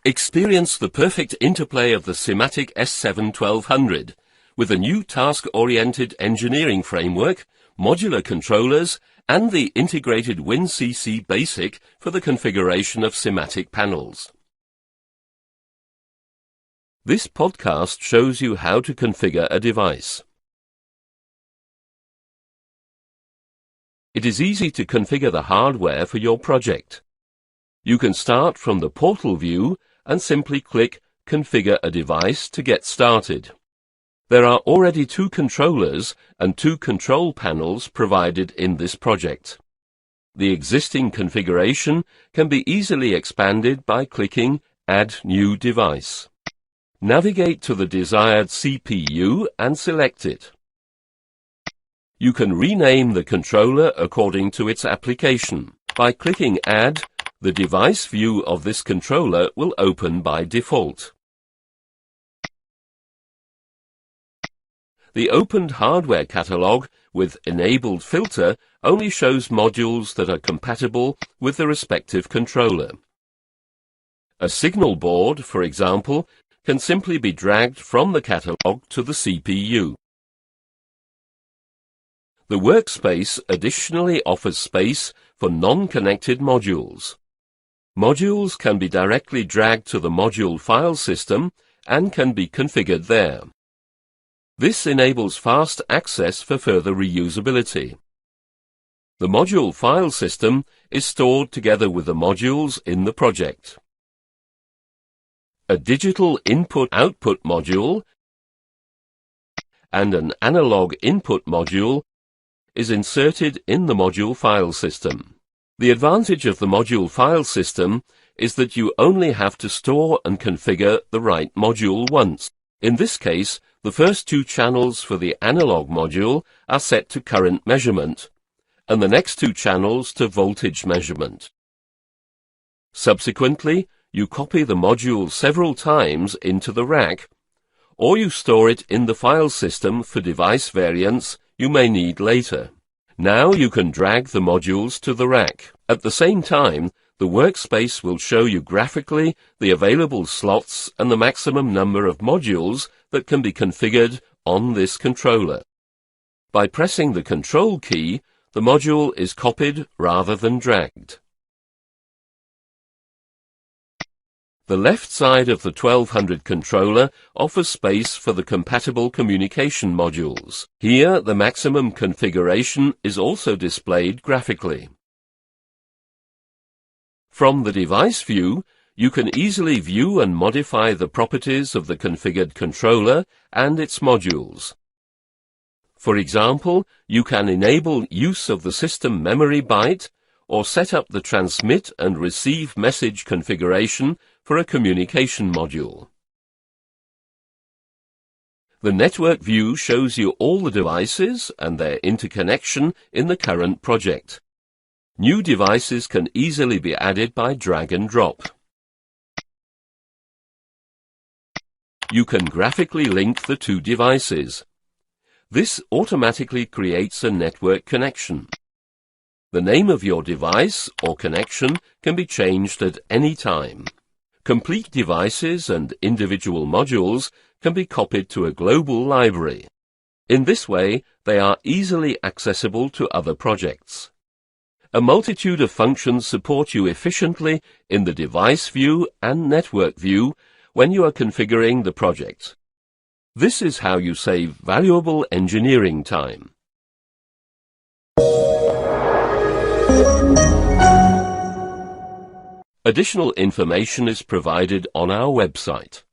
Experience the perfect interplay of the SIMATIC S7-1200 with a new task-oriented engineering framework, modular controllers, and the integrated WinCC Basic for the configuration of SIMATIC panels. This podcast shows you how to configure a device. It is easy to configure the hardware for your project. You can start from the portal view and simply click Configure a device to get started. There are already 2 controllers and 2 control panels provided in this project. The existing configuration can be easily expanded by clicking Add New Device. Navigate to the desired CPU and select it. You can rename the controller according to its application. By clicking Add, the device view of this controller will open by default. The opened hardware catalog with enabled filter only shows modules that are compatible with the respective controller. A signal board, for example, can simply be dragged from the catalog to the CPU. The workspace additionally offers space for non-connected modules. Modules can be directly dragged to the module file system and can be configured there. This enables fast access for further reusability. The module file system is stored together with the modules in the project. A digital input-output module and an analog input module is inserted in the module file system. The advantage of the module file system is that you only have to store and configure the right module once. In this case, the first 2 channels for the analog module are set to current measurement, and the next 2 channels to voltage measurement. Subsequently, you copy the module several times into the rack, or you store it in the file system for device variants you may need later. Now you can drag the modules to the rack. At the same time, the workspace will show you graphically the available slots and the maximum number of modules that can be configured on this controller. By pressing the Control key, the module is copied rather than dragged. The left side of the 1200 controller offers space for the compatible communication modules. Here, the maximum configuration is also displayed graphically. From the device view, you can easily view and modify the properties of the configured controller and its modules. For example, you can enable use of the system memory byte or set up the transmit and receive message configuration for a communication module. The network view shows you all the devices and their interconnection in the current project. New devices can easily be added by drag and drop. You can graphically link the 2 devices. This automatically creates a network connection. The name of your device or connection can be changed at any time. Complete devices and individual modules can be copied to a global library. In this way, they are easily accessible to other projects. A multitude of functions support you efficiently in the device view and network view when you are configuring the project. This is how you save valuable engineering time. Additional information is provided on our website.